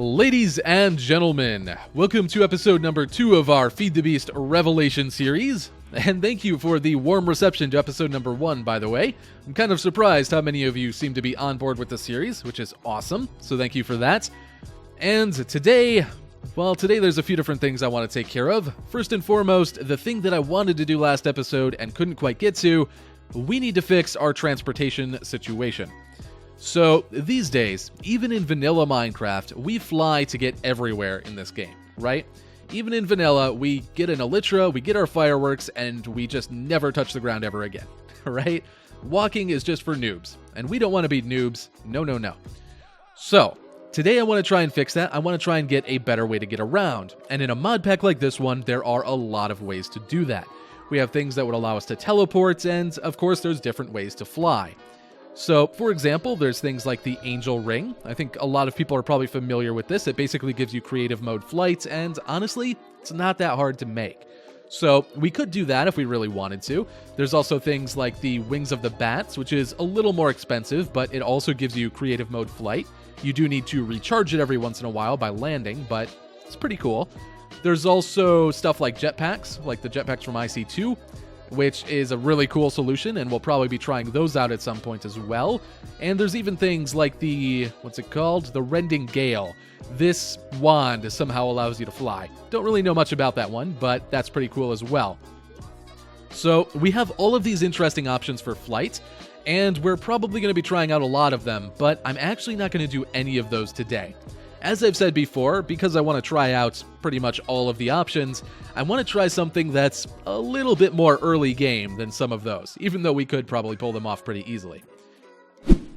Ladies and gentlemen, welcome to episode number 2 of our Feed the Beast Revelation series. And thank you for the warm reception to episode number 1, by the way. I'm kind of surprised how many of you seem to be on board with the series, which is awesome, so thank you for that. And today there's a few different things I want to take care of. First and foremost, the thing that I wanted to do last episode and couldn't quite get to, we need to fix our transportation situation. So, these days, even in vanilla Minecraft, we fly to get everywhere in this game, right? Even in vanilla, we get an elytra, we get our fireworks, and we just never touch the ground ever again, right? Walking is just for noobs, and we don't want to be noobs. No. So, today I want to try and fix that. I want to try and get a better way to get around. And in a mod pack like this one, there are a lot of ways to do that. We have things that would allow us to teleport, and of course there's different ways to fly. So, for example, there's things like the Angel Ring. I think a lot of people are probably familiar with this. It basically gives you creative mode flight, and honestly, it's not that hard to make. So, we could do that if we really wanted to. There's also things like the Wings of the Bats, which is a little more expensive, but it also gives you creative mode flight. You do need to recharge it every once in a while by landing, but it's pretty cool. There's also stuff like jetpacks, like the jetpacks from IC2, which is a really cool solution, and we'll probably be trying those out at some point as well. And there's even things like the, the Rending Gale. This wand somehow allows you to fly. Don't really know much about that one, but that's pretty cool as well. So we have all of these interesting options for flight, and we're probably going to be trying out a lot of them, but I'm actually not going to do any of those today. As I've said before, because I want to try out pretty much all of the options, I want to try something that's a little bit more early game than some of those, even though we could probably pull them off pretty easily.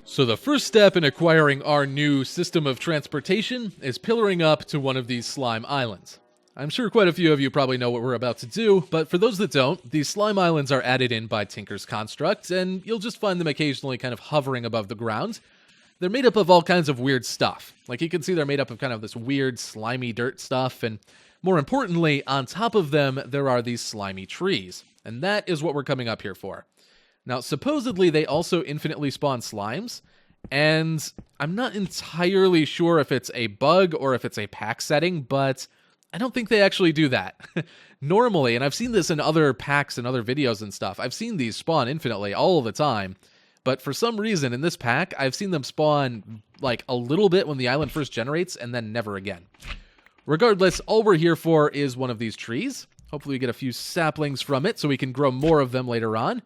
So the first step in acquiring our new system of transportation is pillaring up to one of these slime islands. I'm sure quite a few of you probably know what we're about to do, but for those that don't, these slime islands are added in by Tinker's Construct, and you'll just find them occasionally kind of hovering above the ground. They're made up of all kinds of weird stuff. Like you can see they're made up of kind of this weird slimy dirt stuff, and more importantly, on top of them, there are these slimy trees. And that is what we're coming up here for. Now, supposedly they also infinitely spawn slimes, and I'm not entirely sure if it's a bug or if it's a pack setting, but I don't think they actually do that. Normally, and I've seen this in other packs and other videos and stuff, I've seen these spawn infinitely all the time. But for some reason, in this pack, I've seen them spawn like a little bit when the island first generates, and then never again. Regardless, all we're here for is one of these trees. Hopefully we get a few saplings from it so we can grow more of them later on.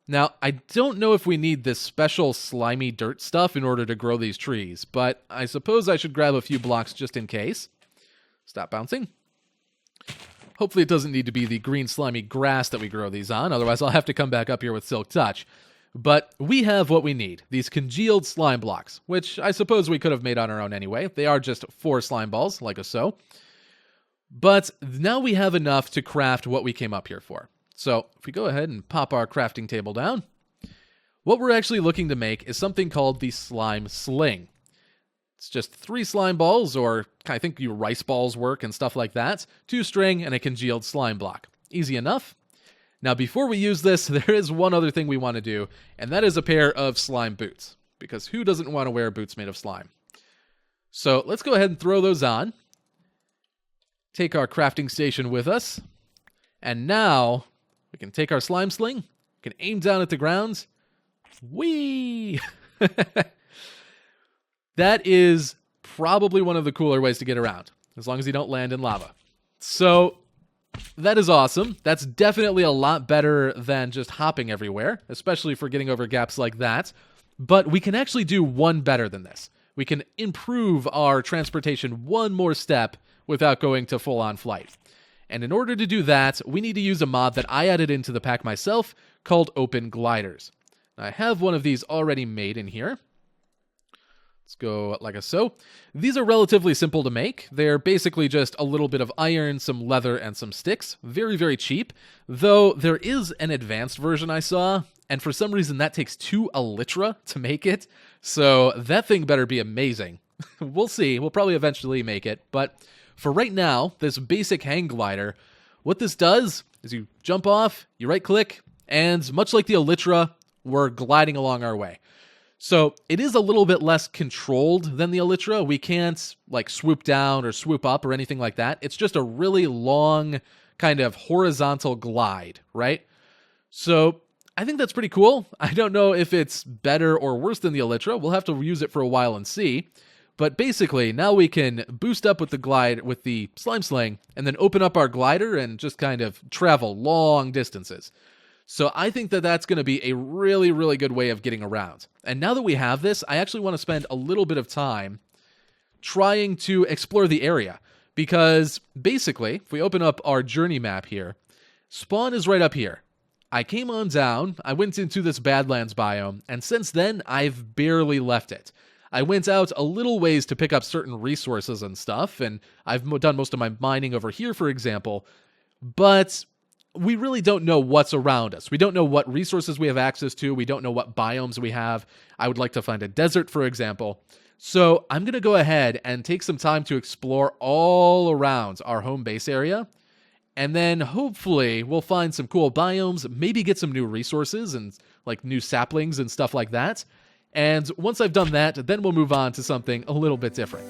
Now, I don't know if we need this special slimy dirt stuff in order to grow these trees, but I suppose I should grab a few blocks just in case. Stop bouncing. Hopefully it doesn't need to be the green slimy grass that we grow these on, otherwise I'll have to come back up here with Silk Touch. But we have what we need, these congealed slime blocks, which I suppose we could have made on our own anyway. They are just 4 slime balls, like so. But now we have enough to craft what we came up here for. So if we go ahead and pop our crafting table down, what we're actually looking to make is something called the slime sling. It's just 3 slime balls, or I think your rice balls work and stuff like that, 2 string and a congealed slime block. Easy enough. Now, before we use this, there is one other thing we want to do, and that is a pair of slime boots, because who doesn't want to wear boots made of slime? So let's go ahead and throw those on, take our crafting station with us, and now we can take our slime sling, we can aim down at the ground. Whee! That is probably one of the cooler ways to get around, as long as you don't land in lava. So that is awesome. That's definitely a lot better than just hopping everywhere, especially for getting over gaps like that. But we can actually do one better than this. We can improve our transportation one more step without going to full-on flight. And in order to do that, we need to use a mod that I added into the pack myself called Open Gliders. I have one of these already made in here. Let's go like so. These are relatively simple to make. They're basically just a little bit of iron, some leather, and some sticks. Very, very cheap. Though there is an advanced version I saw, and for some reason that takes 2 elytra to make it. So that thing better be amazing. We'll see. We'll probably eventually make it. But for right now, this basic hang glider, what this does is you jump off, you right-click, and much like the elytra, we're gliding along our way. So it is a little bit less controlled than the Elytra. We can't like swoop down or swoop up or anything like that. It's just a really long kind of horizontal glide, right? So I think that's pretty cool. I don't know if it's better or worse than the Elytra. We'll have to use it for a while and see. But basically, now we can boost up with the glide with the slime sling and then open up our glider and just kind of travel long distances. So I think that that's going to be a really, really good way of getting around. And now that we have this, I actually want to spend a little bit of time trying to explore the area. Because basically, if we open up our journey map here, spawn is right up here. I came on down, I went into this Badlands biome, and since then, I've barely left it. I went out a little ways to pick up certain resources and stuff, and I've done most of my mining over here, for example, but we really don't know what's around us. We don't know what resources we have access to. We don't know what biomes we have. I would like to find a desert, for example. So I'm going to go ahead and take some time to explore all around our home base area. And then hopefully we'll find some cool biomes, maybe get some new resources and like new saplings and stuff like that. And once I've done that, then we'll move on to something a little bit different.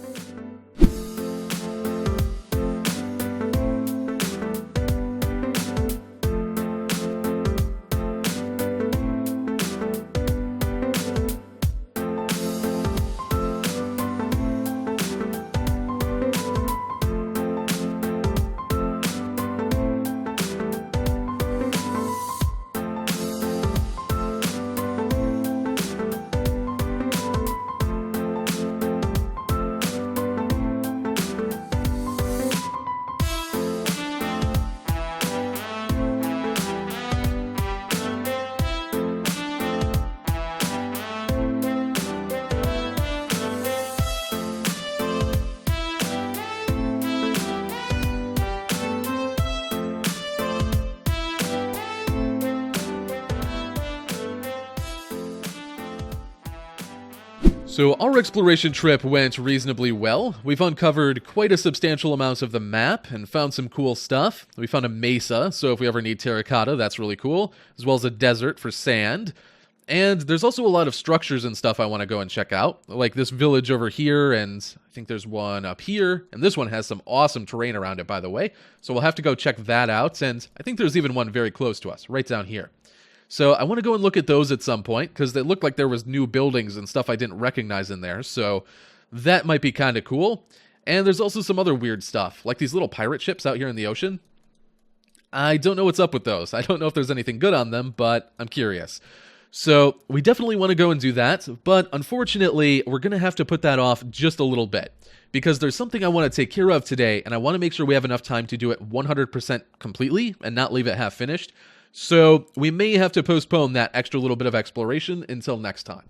So our exploration trip went reasonably well. We've uncovered quite a substantial amount of the map and found some cool stuff. We found a mesa, so if we ever need terracotta, that's really cool, as well as a desert for sand. And there's also a lot of structures and stuff I want to go and check out, like this village over here, and I think there's one up here, and this one has some awesome terrain around it, by the way, so we'll have to go check that out, and I think there's even one very close to us, right down here. So I want to go and look at those at some point, because they looked like there was new buildings and stuff I didn't recognize in there, so that might be kind of cool. And there's also some other weird stuff, like these little pirate ships out here in the ocean. I don't know what's up with those. I don't know if there's anything good on them, but I'm curious. So we definitely want to go and do that, but unfortunately, we're going to have to put that off just a little bit, because there's something I want to take care of today, and I want to make sure we have enough time to do it 100% completely and not leave it half finished. So we may have to postpone that extra little bit of exploration until next time.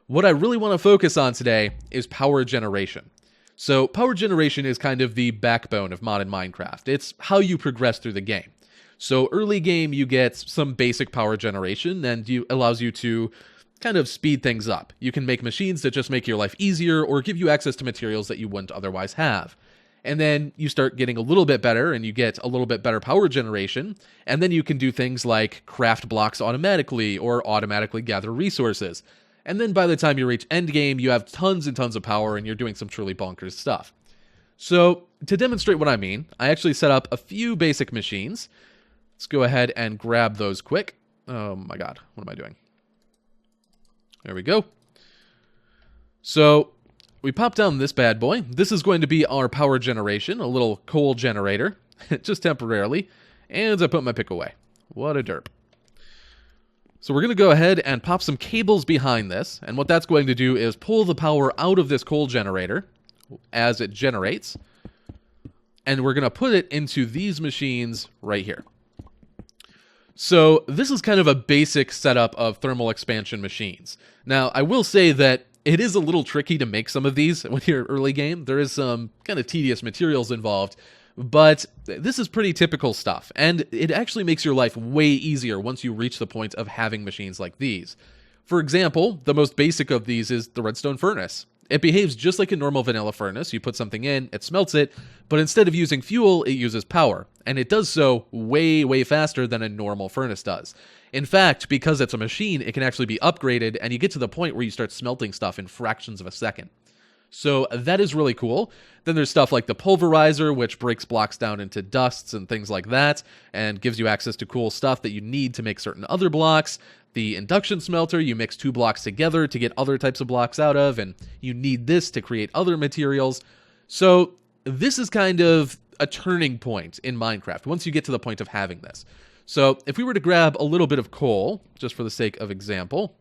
What I really want to focus on today is power generation. So power generation is kind of the backbone of modded Minecraft. It's how you progress through the game. So early game, you get some basic power generation, and it allows you to kind of speed things up. You can make machines that just make your life easier or give you access to materials that you wouldn't otherwise have. And then you start getting a little bit better, and you get a little bit better power generation, and then you can do things like craft blocks automatically or automatically gather resources. And then by the time you reach endgame, you have tons and tons of power, and you're doing some truly bonkers stuff. So to demonstrate what I mean, I actually set up a few basic machines. Let's go ahead and grab those quick. Oh my god, what am I doing? There we go. So we pop down this bad boy. This is going to be our power generation, a little coal generator, just temporarily. And I put my pick away. What a derp. So we're going to go ahead and pop some cables behind this. And what that's going to do is pull the power out of this coal generator as it generates. And we're going to put it into these machines right here. So this is kind of a basic setup of thermal expansion machines. Now, I will say that it is a little tricky to make some of these when you're early game. There is some kind of tedious materials involved, but this is pretty typical stuff, and it actually makes your life way easier once you reach the point of having machines like these. For example, the most basic of these is the redstone furnace. It behaves just like a normal vanilla furnace. You put something in, it smelts it, but instead of using fuel, it uses power. And it does so way, way faster than a normal furnace does. In fact, because it's a machine, it can actually be upgraded, and you get to the point where you start smelting stuff in fractions of a second. So that is really cool. Then there's stuff like the pulverizer, which breaks blocks down into dusts and things like that, and gives you access to cool stuff that you need to make certain other blocks. The induction smelter, you mix two blocks together to get other types of blocks out of, and you need this to create other materials. So this is kind of a turning point in Minecraft, once you get to the point of having this. So if we were to grab a little bit of coal, just for the sake of example,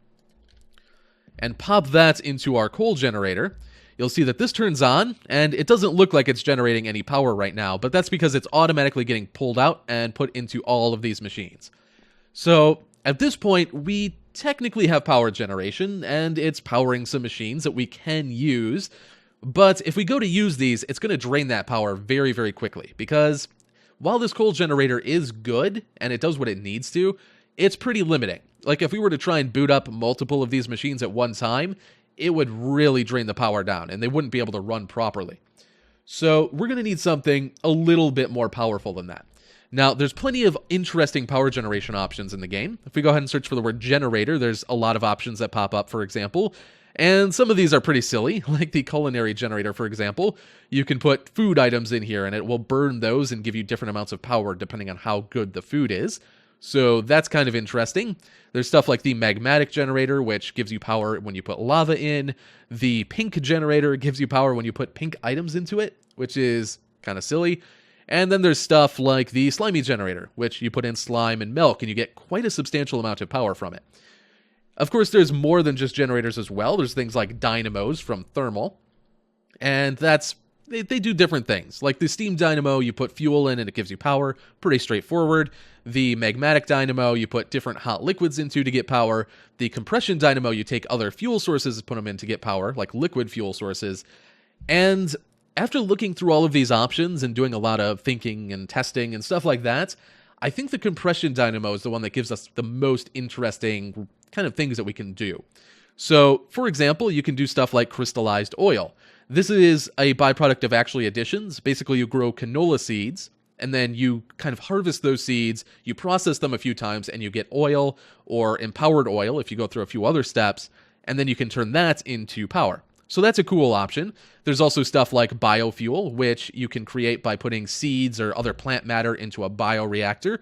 and pop that into our coal generator, you'll see that this turns on, and it doesn't look like it's generating any power right now, but that's because it's automatically getting pulled out and put into all of these machines. So at this point, we technically have power generation, and it's powering some machines that we can use, but if we go to use these, it's going to drain that power very, very quickly, because while this coal generator is good, and it does what it needs to, it's pretty limiting. Like, if we were to try and boot up multiple of these machines at one time, it would really drain the power down, and they wouldn't be able to run properly. So we're going to need something a little bit more powerful than that. Now, there's plenty of interesting power generation options in the game. If we go ahead and search for the word generator, there's a lot of options that pop up, for example. And some of these are pretty silly, like the culinary generator, for example. You can put food items in here, and it will burn those and give you different amounts of power depending on how good the food is. So that's kind of interesting. There's stuff like the magmatic generator, which gives you power when you put lava in. The pink generator gives you power when you put pink items into it, which is kind of silly. And then there's stuff like the slimy generator, which you put in slime and milk, and you get quite a substantial amount of power from it. Of course, there's more than just generators as well. There's things like dynamos from thermal, and they do different things. Like the steam dynamo, you put fuel in and it gives you power. Pretty straightforward. The magmatic dynamo, you put different hot liquids into to get power. The compression dynamo, you take other fuel sources and put them in to get power, like liquid fuel sources. And after looking through all of these options and doing a lot of thinking and testing and stuff like that, I think the compression dynamo is the one that gives us the most interesting kind of things that we can do. So, for example, you can do stuff like crystallized oil. This is a byproduct of actually additions. Basically, you grow canola seeds, and then you kind of harvest those seeds, you process them a few times, and you get oil, or empowered oil if you go through a few other steps, and then you can turn that into power. So that's a cool option. There's also stuff like biofuel, which you can create by putting seeds or other plant matter into a bioreactor,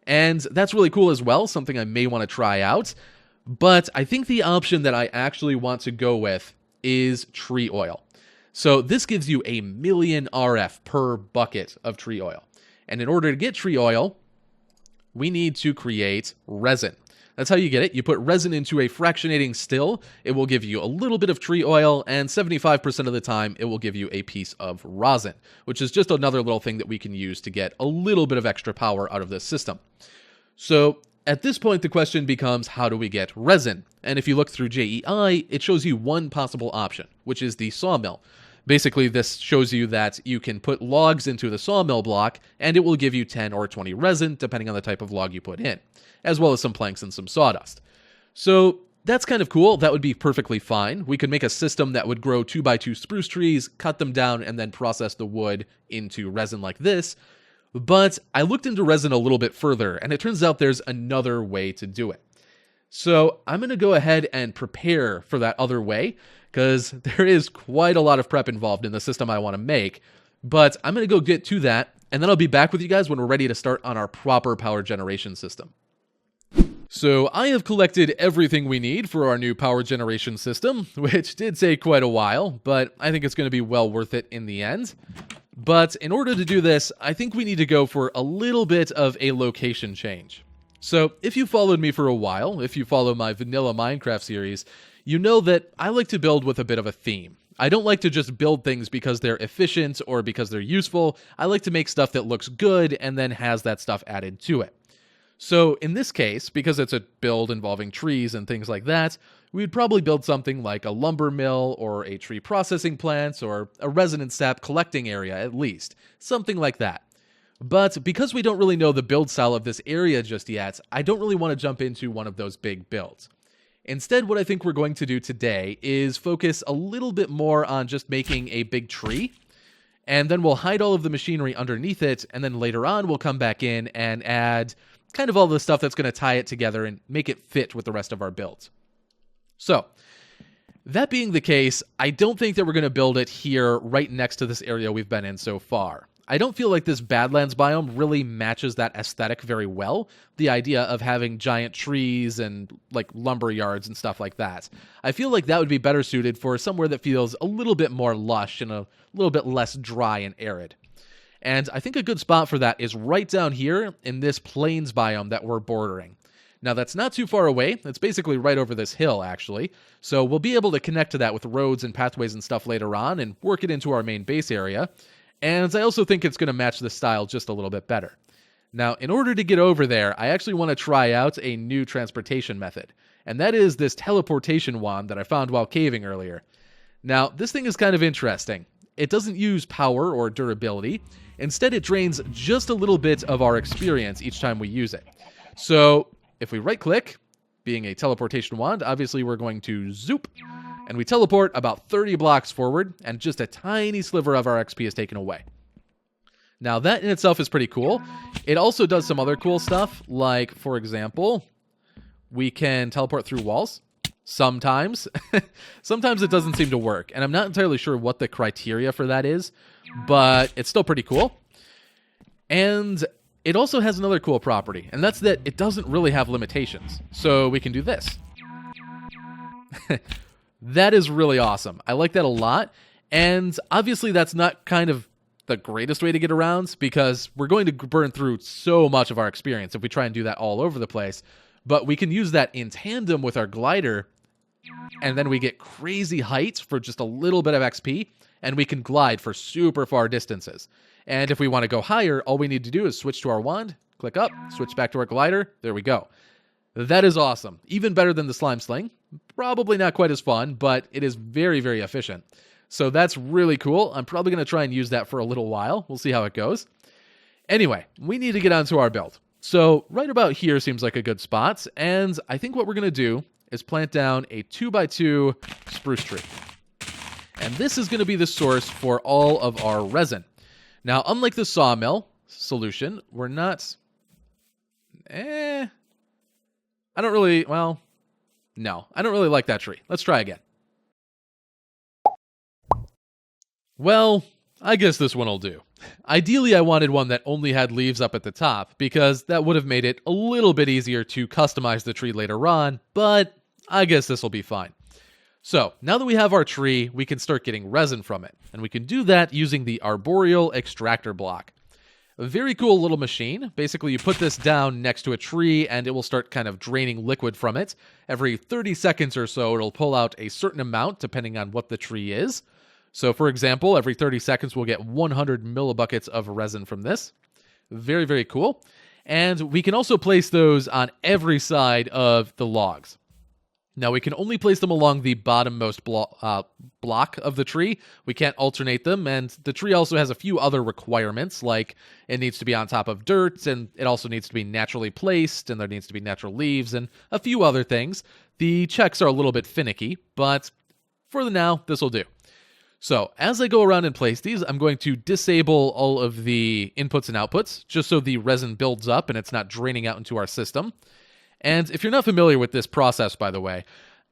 and that's really cool as well, something I may want to try out. But I think the option that I actually want to go with is tree oil. So this gives you 1,000,000 RF per bucket of tree oil. And in order to get tree oil, we need to create resin. That's how you get it. You put resin into a fractionating still. It will give you a little bit of tree oil, and 75% of the time, it will give you a piece of rosin, which is just another little thing that we can use to get a little bit of extra power out of this system. So at this point, the question becomes, how do we get resin? And if you look through JEI, it shows you one possible option, which is the sawmill. Basically, this shows you that you can put logs into the sawmill block, and it will give you 10 or 20 resin, depending on the type of log you put in, as well as some planks and some sawdust. So that's kind of cool. That would be perfectly fine. We could make a system that would grow 2x2 spruce trees, cut them down, and then process the wood into resin like this. But I looked into resin a little bit further, and it turns out there's another way to do it. So I'm going to go ahead and prepare for that other way, because there is quite a lot of prep involved in the system I want to make. But I'm going to go get to that, and then I'll be back with you guys when we're ready to start on our proper power generation system. So I have collected everything we need for our new power generation system, which did take quite a while, but I think it's going to be well worth it in the end. But in order to do this, I think we need to go for a little bit of a location change. So if you followed me for a while, if you follow my vanilla Minecraft series, you know that I like to build with a bit of a theme. I don't like to just build things because they're efficient or because they're useful. I like to make stuff that looks good and then has that stuff added to it. So in this case, because it's a build involving trees and things like that, we would probably build something like a lumber mill or a tree processing plant or a resin sap collecting area at least. Something like that. But because we don't really know the build style of this area just yet, I don't really want to jump into one of those big builds. Instead, what I think we're going to do today is focus a little bit more on just making a big tree, and then we'll hide all of the machinery underneath it, and then later on we'll come back in and add kind of all the stuff that's going to tie it together and make it fit with the rest of our builds. So, that being the case, I don't think that we're going to build it here right next to this area we've been in so far. I don't feel like this Badlands biome really matches that aesthetic very well, the idea of having giant trees and like lumber yards and stuff like that. I feel like that would be better suited for somewhere that feels a little bit more lush and a little bit less dry and arid. And I think a good spot for that is right down here in this plains biome that we're bordering. Now, that's not too far away. It's basically right over this hill, actually. So we'll be able to connect to that with roads and pathways and stuff later on and work it into our main base area. And I also think it's going to match the style just a little bit better. Now, in order to get over there, I actually want to try out a new transportation method. And that is this teleportation wand that I found while caving earlier. Now, this thing is kind of interesting. It doesn't use power or durability. Instead, it drains just a little bit of our experience each time we use it. So, if we right-click, being a teleportation wand, obviously we're going to zoop, and we teleport about 30 blocks forward, and just a tiny sliver of our XP is taken away. Now, that in itself is pretty cool. It also does some other cool stuff, like, for example, we can teleport through walls. Sometimes. Sometimes it doesn't seem to work, and I'm not entirely sure what the criteria for that is, but it's still pretty cool. And it also has another cool property, and that's that it doesn't really have limitations. So we can do this. That is really awesome. I like that a lot. And obviously that's not kind of the greatest way to get around, because we're going to burn through so much of our experience if we try and do that all over the place. But we can use that in tandem with our glider, and then we get crazy heights for just a little bit of XP, and we can glide for super far distances. And if we want to go higher, all we need to do is switch to our wand, click up, switch back to our glider. There we go. That is awesome. Even better than the slime sling. Probably not quite as fun, but it is very, very efficient. So that's really cool. I'm probably going to try and use that for a little while. We'll see how it goes. Anyway, we need to get onto our build. So right about here seems like a good spot. And I think what we're going to do is plant down a 2x2 spruce tree. And this is going to be the source for all of our resin. Now, unlike the sawmill solution, we're not... I don't really like that tree. Let's try again. Well, I guess this one will do. Ideally, I wanted one that only had leaves up at the top, because that would have made it a little bit easier to customize the tree later on, but I guess this will be fine. So, now that we have our tree, we can start getting resin from it, and we can do that using the arboreal extractor block. A very cool little machine. Basically, you put this down next to a tree, and it will start kind of draining liquid from it. Every 30 seconds or so, it'll pull out a certain amount, depending on what the tree is. So, for example, every 30 seconds, we'll get 100 millibuckets of resin from this. Very, very cool. And we can also place those on every side of the logs. Now, we can only place them along the bottommost block of the tree. We can't alternate them, and the tree also has a few other requirements, like it needs to be on top of dirt, and it also needs to be naturally placed, and there needs to be natural leaves, and a few other things. The checks are a little bit finicky, but for the now, this will do. So, as I go around and place these, I'm going to disable all of the inputs and outputs, just so the resin builds up and it's not draining out into our system. And if you're not familiar with this process, by the way,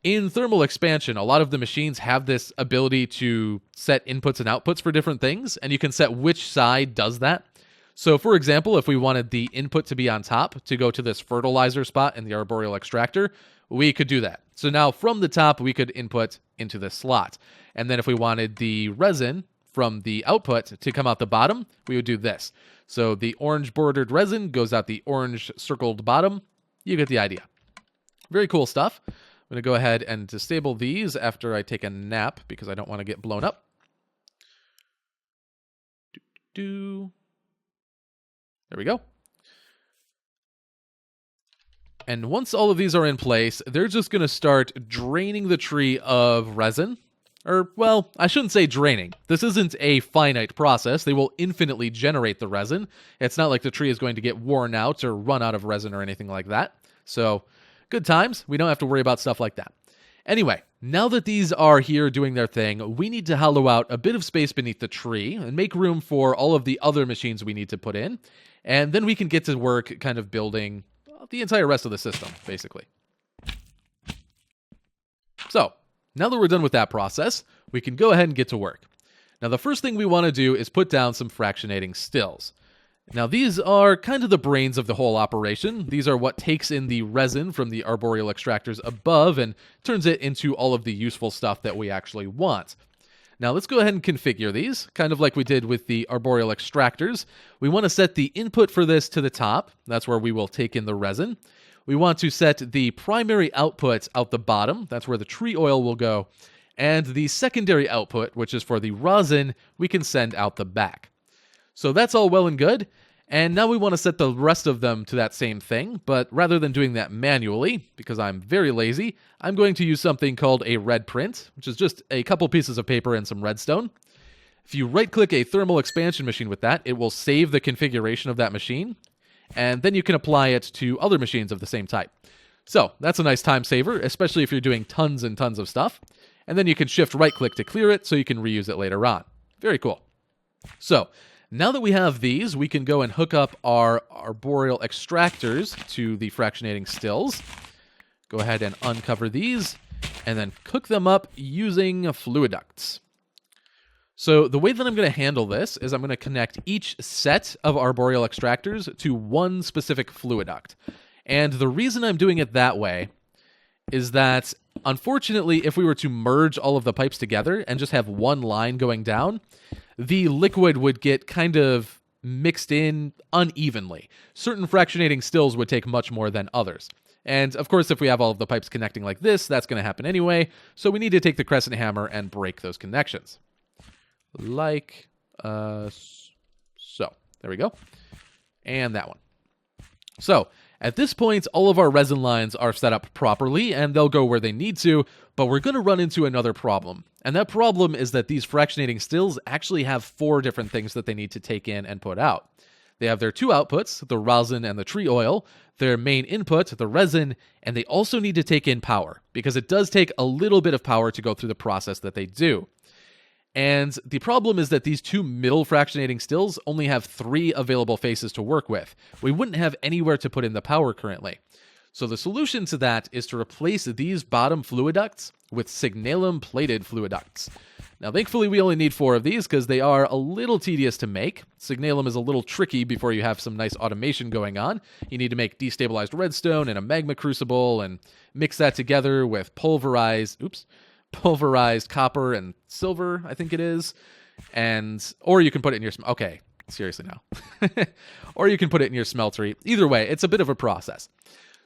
in thermal expansion, a lot of the machines have this ability to set inputs and outputs for different things, and you can set which side does that. So, for example, if we wanted the input to be on top to go to this fertilizer spot in the arboreal extractor, we could do that. So now from the top, we could input into this slot. And then if we wanted the resin from the output to come out the bottom, we would do this. So the orange bordered resin goes out the orange circled bottom. You get the idea. Very cool stuff. I'm going to go ahead and disable these after I take a nap because I don't want to get blown up. There we go. And once all of these are in place, they're just going to start draining the tree of resin. Or, well, I shouldn't say draining. This isn't a finite process. They will infinitely generate the resin. It's not like the tree is going to get worn out or run out of resin or anything like that. So, good times. We don't have to worry about stuff like that. Anyway, now that these are here doing their thing, we need to hollow out a bit of space beneath the tree and make room for all of the other machines we need to put in. And then we can get to work kind of building the entire rest of the system, basically. So, now that we're done with that process, we can go ahead and get to work. Now, the first thing we want to do is put down some fractionating stills. Now, these are kind of the brains of the whole operation. These are what takes in the resin from the arboreal extractors above and turns it into all of the useful stuff that we actually want. Now, let's go ahead and configure these, kind of like we did with the arboreal extractors. We want to set the input for this to the top. That's where we will take in the resin. We want to set the primary output out the bottom. That's where the tree oil will go. And the secondary output, which is for the rosin, we can send out the back. So that's all well and good. And now we want to set the rest of them to that same thing, but rather than doing that manually, because I'm very lazy, I'm going to use something called a red print, which is just a couple pieces of paper and some redstone. If you right-click a thermal expansion machine with that, it will save the configuration of that machine, and then you can apply it to other machines of the same type. So that's a nice time saver, especially if you're doing tons and tons of stuff. And then you can shift right-click to clear it so you can reuse it later on. Very cool. So, now that we have these, we can go and hook up our arboreal extractors to the fractionating stills. Go ahead and uncover these, and then cook them up using fluid ducts. So the way that I'm going to handle this is I'm going to connect each set of arboreal extractors to one specific fluid duct. And the reason I'm doing it that way is that, unfortunately, if we were to merge all of the pipes together and just have one line going down, the liquid would get kind of mixed in unevenly. Certain fractionating stills would take much more than others. And of course, if we have all of the pipes connecting like this, that's going to happen anyway. So we need to take the crescent hammer and break those connections. Like so. There we go. And that one. So at this point, all of our resin lines are set up properly, and they'll go where they need to, but we're going to run into another problem. And that problem is that these fractionating stills actually have 4 different things that they need to take in and put out. They have their 2 outputs, the rosin and the tree oil, their main input, the resin, and they also need to take in power, because it does take a little bit of power to go through the process that they do. And the problem is that these 2 middle fractionating stills only have 3 available faces to work with. We wouldn't have anywhere to put in the power currently. So the solution to that is to replace these bottom fluid ducts with signalum-plated fluid ducts. Now, thankfully, we only need 4 of these because they are a little tedious to make. Signalum is a little tricky before you have some nice automation going on. You need to make destabilized redstone and a magma crucible and mix that together with pulverized copper and silver, I think it is. Or you can put it in your... Okay, seriously now. Or you can put it in your smeltery. Either way, it's a bit of a process.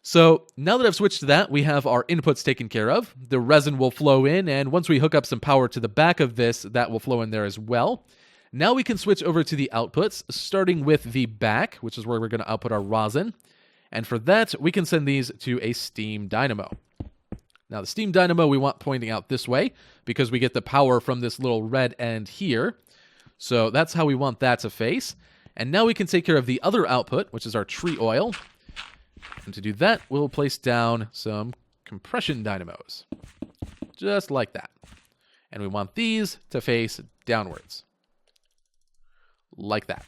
So now that I've switched to that, we have our inputs taken care of. The resin will flow in, and once we hook up some power to the back of this, that will flow in there as well. Now we can switch over to the outputs, starting with the back, which is where we're going to output our rosin. And for that, we can send these to a steam dynamo. Now, the steam dynamo we want pointing out this way, because we get the power from this little red end here. So that's how we want that to face. And now we can take care of the other output, which is our tree oil. And to do that, we'll place down some compression dynamos. Just like that. And we want these to face downwards. Like that.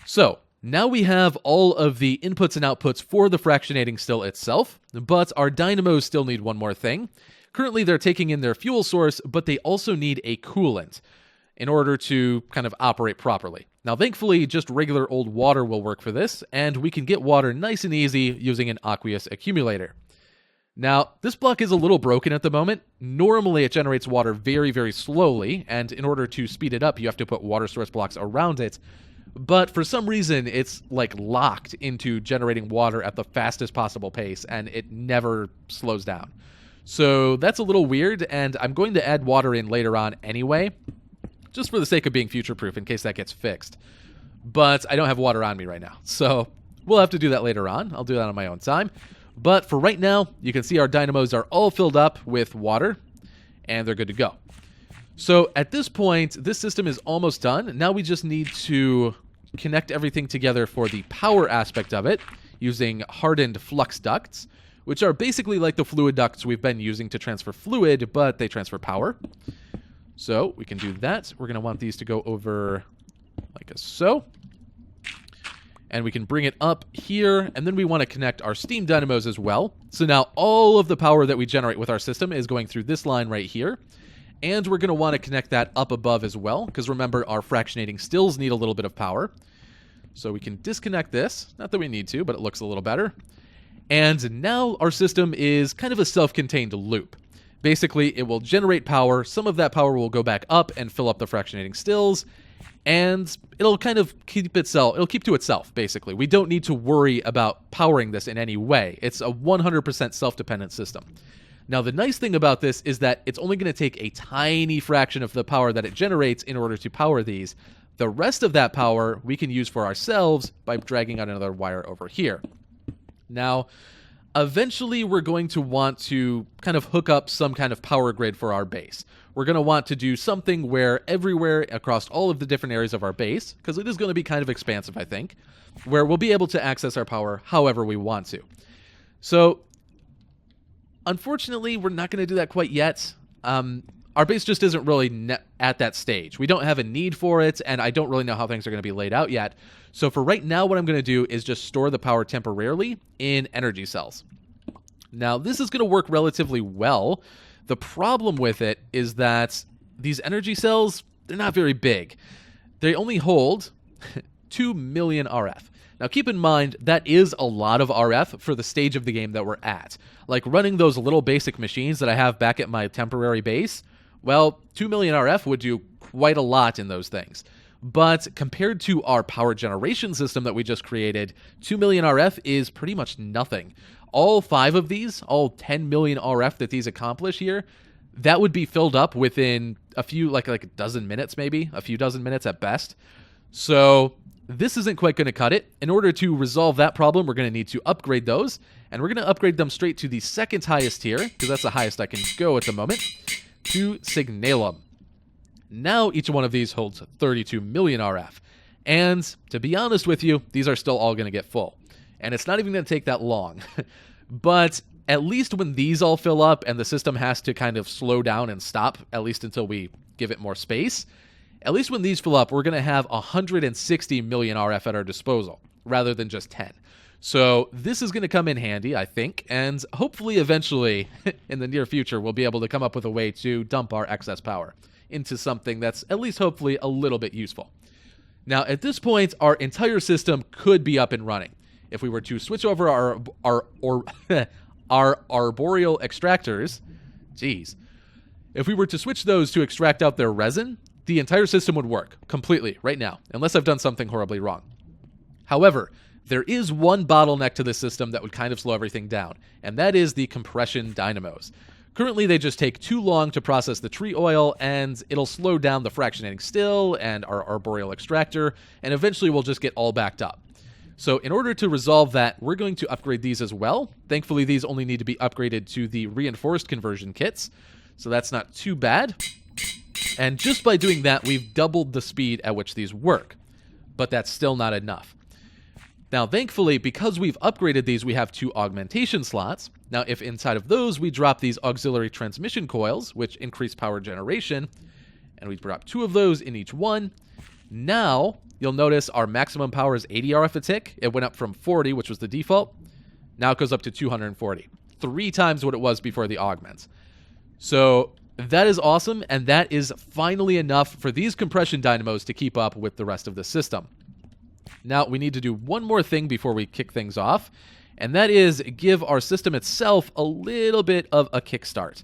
So, now we have all of the inputs and outputs for the fractionating still itself, but our dynamos still need one more thing. Currently, they're taking in their fuel source, but they also need a coolant in order to kind of operate properly. Now, thankfully, just regular old water will work for this, and we can get water nice and easy using an aqueous accumulator. Now, this block is a little broken at the moment. Normally, it generates water very, very slowly, and in order to speed it up, you have to put water source blocks around it. But for some reason, it's like locked into generating water at the fastest possible pace, and it never slows down. So that's a little weird, and I'm going to add water in later on anyway, just for the sake of being future-proof in case that gets fixed. But I don't have water on me right now, so we'll have to do that later on. I'll do that on my own time. But for right now, you can see our dynamos are all filled up with water, and they're good to go. So at this point, this system is almost done. Now we just need to connect everything together for the power aspect of it using hardened flux ducts, which are basically like the fluid ducts we've been using to transfer fluid, but they transfer power. So we can do that. We're going to want these to go over like so. And we can bring it up here, and then we want to connect our steam dynamos as well. So now all of the power that we generate with our system is going through this line right here. And we're going to want to connect that up above as well, because remember, our fractionating stills need a little bit of power. So we can disconnect this. Not that we need to, but it looks a little better. And now our system is kind of a self-contained loop. Basically, it will generate power. Some of that power will go back up and fill up the fractionating stills. And it'll kind of keep to itself, basically. We don't need to worry about powering this in any way. It's a 100% self-dependent system. Now, the nice thing about this is that it's only going to take a tiny fraction of the power that it generates in order to power these. The rest of that power we can use for ourselves by dragging out another wire over here. Now, eventually we're going to want to kind of hook up some kind of power grid for our base. We're going to want to do something where everywhere across all of the different areas of our base, because it is going to be kind of expansive, I think, where we'll be able to access our power however we want to. So, unfortunately, we're not going to do that quite yet. Our base just isn't really at that stage. We don't have a need for it, and I don't really know how things are going to be laid out yet. So for right now, what I'm going to do is just store the power temporarily in energy cells. Now, this is going to work relatively well. The problem with it is that these energy cells, they're not very big. They only hold 2 million RF. Now, keep in mind, that is a lot of RF for the stage of the game that we're at. Like running those little basic machines that I have back at my temporary base, well, 2 million RF would do quite a lot in those things. But compared to our power generation system that we just created, 2 million RF is pretty much nothing. All 5 of these, all 10 million RF that these accomplish here, that would be filled up within a few, like a dozen minutes maybe, a few dozen minutes at best. So this isn't quite going to cut it. In order to resolve that problem, we're going to need to upgrade those, and we're going to upgrade them straight to the second highest tier, because that's the highest I can go at the moment, to Signalum. Now each one of these holds 32 million RF. And to be honest with you, these are still all going to get full. And it's not even going to take that long. But at least when these all fill up and the system has to kind of slow down and stop, at least until we give it more space, at least when these fill up, we're going to have 160 million RF at our disposal, rather than just 10. So this is going to come in handy, I think, and hopefully eventually, in the near future, we'll be able to come up with a way to dump our excess power into something that's at least hopefully a little bit useful. Now, at this point, our entire system could be up and running. If we were to switch over our arboreal extractors, if we were to switch those to extract out their resin, the entire system would work completely right now, unless I've done something horribly wrong. However, there is one bottleneck to this system that would kind of slow everything down, and that is the compression dynamos. Currently, they just take too long to process the tree oil, and it'll slow down the fractionating still and our arboreal extractor, and eventually we'll just get all backed up. So in order to resolve that, we're going to upgrade these as well. Thankfully, these only need to be upgraded to the reinforced conversion kits, so that's not too bad. And just by doing that, we've doubled the speed at which these work. But that's still not enough. Now, thankfully, because we've upgraded these, we have 2 augmentation slots. Now, if inside of those we drop these auxiliary transmission coils, which increase power generation, and we drop 2 of those in each one, now you'll notice our maximum power is 80 RF a tick. It went up from 40, which was the default. Now it goes up to 240. 3 times what it was before the augments. So that is awesome, and that is finally enough for these compression dynamos to keep up with the rest of the system. Now, we need to do one more thing before we kick things off, and that is give our system itself a little bit of a kickstart.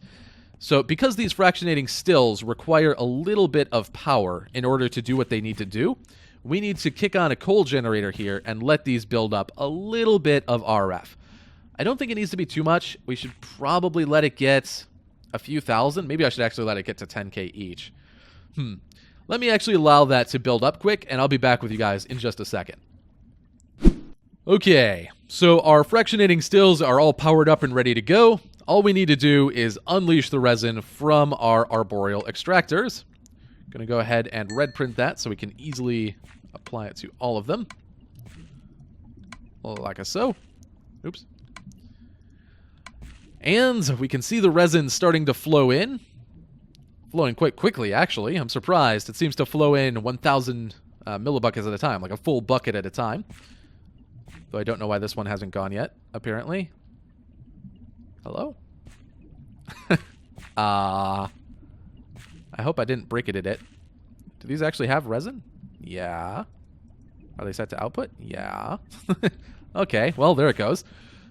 So because these fractionating stills require a little bit of power in order to do what they need to do, we need to kick on a coal generator here and let these build up a little bit of RF. I don't think it needs to be too much. We should probably let it get a few thousand. Maybe I should actually let it get to 10k each. Let me actually allow that to build up quick, and I'll be back with you guys in just a second. Okay, so our fractionating stills are all powered up and ready to go. All we need to do is unleash the resin from our arboreal extractors. I'm going to go ahead and red print that so we can easily apply it to all of them. Like so. Oops. And we can see the resin starting to flow in. Flowing quite quickly, actually. I'm surprised. It seems to flow in 1,000 millibuckets at a time, like a full bucket at a time. Though I don't know why this one hasn't gone yet, apparently. Hello? I hope I didn't brick it at it. Do these actually have resin? Yeah. Are they set to output? Yeah. Okay, well, there it goes.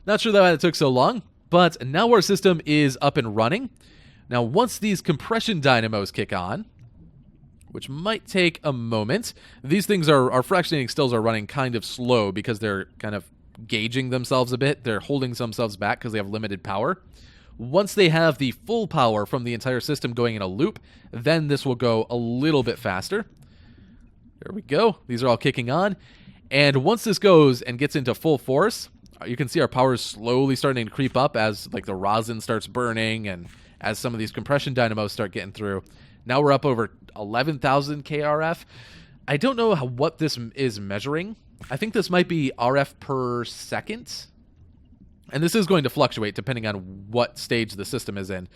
Not sure why it took so long, but now our system is up and running. Now, once these compression dynamos kick on, which might take a moment, these things our fractionating stills are running kind of slow because they're kind of gauging themselves a bit. They're holding themselves back because they have limited power. Once they have the full power from the entire system going in a loop, then this will go a little bit faster. There we go. These are all kicking on. And once this goes and gets into full force, you can see our power is slowly starting to creep up as like the rosin starts burning and as some of these compression dynamos start getting through. Now we're up over 11,000 KRF. I don't know what this is measuring. I think this might be RF per second. And this is going to fluctuate depending on what stage the system is in.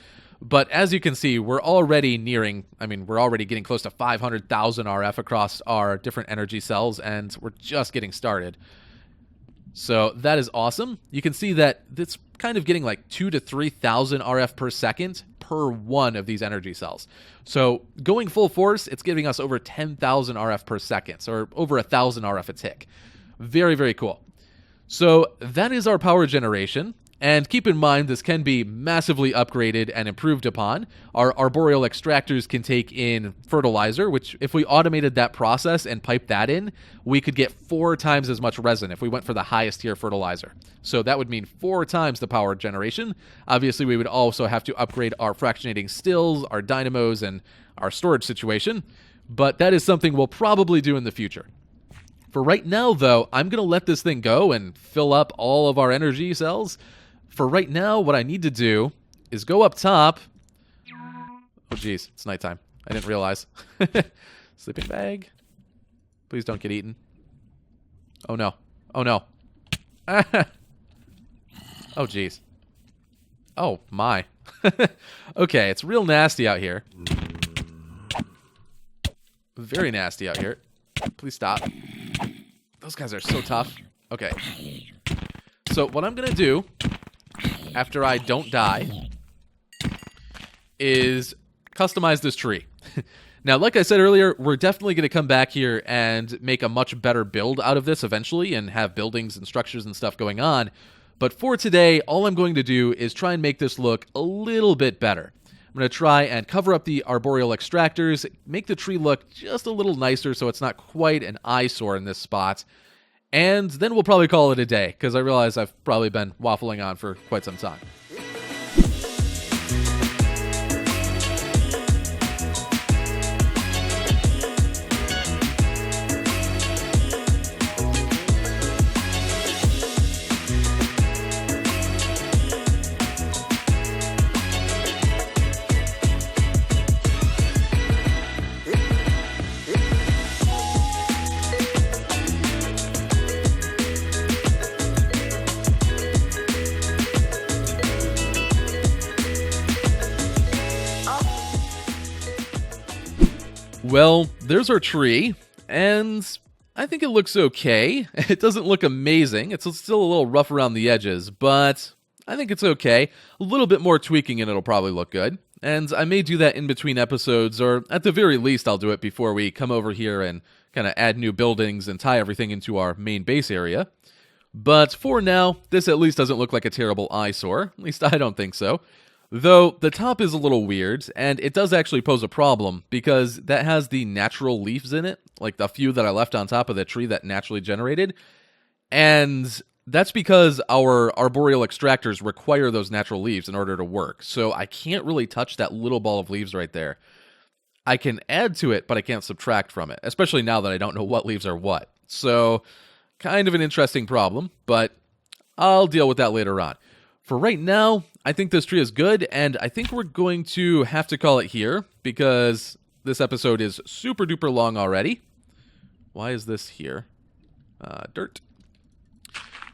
But as you can see, we're already we're already getting close to 500,000 RF across our different energy cells, and we're just getting started. So that is awesome. You can see that it's kind of getting like 2,000 to 3,000 RF per second per one of these energy cells. So going full force, it's giving us over 10,000 RF per second, or over 1,000 RF a tick. Very, very cool. So that is our power generation. And keep in mind, this can be massively upgraded and improved upon. Our arboreal extractors can take in fertilizer, which if we automated that process and piped that in, we could get 4 times as much resin if we went for the highest tier fertilizer. So that would mean 4 times the power generation. Obviously, we would also have to upgrade our fractionating stills, our dynamos, and our storage situation. But that is something we'll probably do in the future. For right now, though, I'm going to let this thing go and fill up all of our energy cells. For right now, what I need to do is go up top. Oh, geez. It's nighttime. I didn't realize. Sleeping bag. Please don't get eaten. Oh, no. Oh, no. Oh, geez. Oh, my. Okay, it's real nasty out here. Very nasty out here. Please stop. Those guys are so tough. Okay. So what I'm going to do, after I don't die, is customize this tree. Now, like I said earlier, we're definitely going to come back here and make a much better build out of this eventually and have buildings and structures and stuff going on. But for today, all I'm going to do is try and make this look a little bit better. I'm going to try and cover up the arboreal extractors, make the tree look just a little nicer so it's not quite an eyesore in this spot. And then we'll probably call it a day, because I realize I've probably been waffling on for quite some time. Well, there's our tree, and I think it looks okay. It doesn't look amazing. It's still a little rough around the edges, but I think it's okay. A little bit more tweaking and it'll probably look good. And I may do that in between episodes, or at the very least I'll do it before we come over here and kind of add new buildings and tie everything into our main base area. But for now, this at least doesn't look like a terrible eyesore. At least I don't think so. Though, the top is a little weird, and it does actually pose a problem, because that has the natural leaves in it, like the few that I left on top of the tree that naturally generated, and that's because our arboreal extractors require those natural leaves in order to work, so I can't really touch that little ball of leaves right there. I can add to it, but I can't subtract from it, especially now that I don't know what leaves are what. So, kind of an interesting problem, but I'll deal with that later on. For right now, I think this tree is good, and I think we're going to have to call it here, because this episode is super duper long already. Why is this here? Dirt.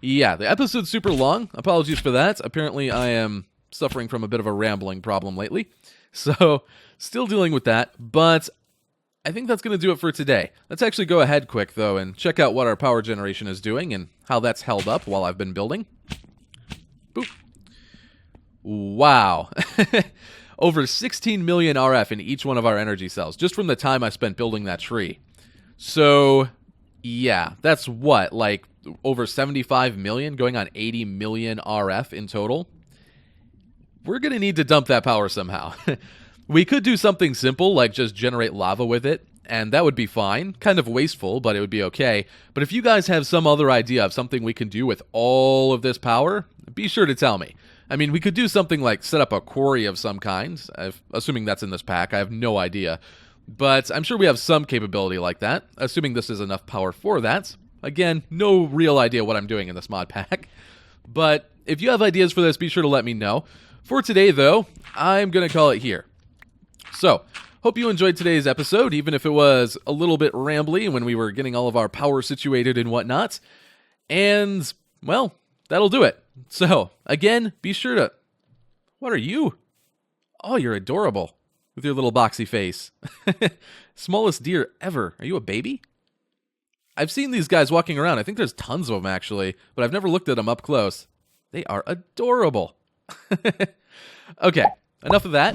Yeah, the episode's super long. Apologies for that. Apparently I am suffering from a bit of a rambling problem lately. So, still dealing with that, but I think that's going to do it for today. Let's actually go ahead quick, though, and check out what our power generation is doing and how that's held up while I've been building. Boop. Wow. Over 16 million RF in each one of our energy cells, just from the time I spent building that tree. So, yeah, that's what, like over 75 million, going on 80 million RF in total? We're going to need to dump that power somehow. We could do something simple, like just generate lava with it, and that would be fine. Kind of wasteful, but it would be okay. But if you guys have some other idea of something we can do with all of this power, be sure to tell me. I mean, we could do something like set up a quarry of some kind, assuming that's in this pack. I have no idea. But I'm sure we have some capability like that, assuming this is enough power for that. Again, no real idea what I'm doing in this mod pack. But if you have ideas for this, be sure to let me know. For today, though, I'm going to call it here. So, hope you enjoyed today's episode, even if it was a little bit rambly when we were getting all of our power situated and whatnot. And, well, that'll do it. So, again, be sure to... What are you? Oh, you're adorable. With your little boxy face. Smallest deer ever. Are you a baby? I've seen these guys walking around. I think there's tons of them, actually. But I've never looked at them up close. They are adorable. Okay, enough of that.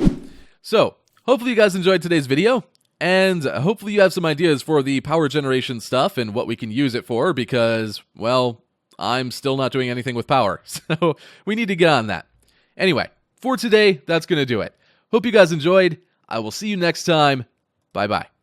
So, hopefully you guys enjoyed today's video, and hopefully you have some ideas for the power generation stuff and what we can use it for, because, well, I'm still not doing anything with power, so we need to get on that. Anyway, for today, that's going to do it. Hope you guys enjoyed. I will see you next time. Bye-bye.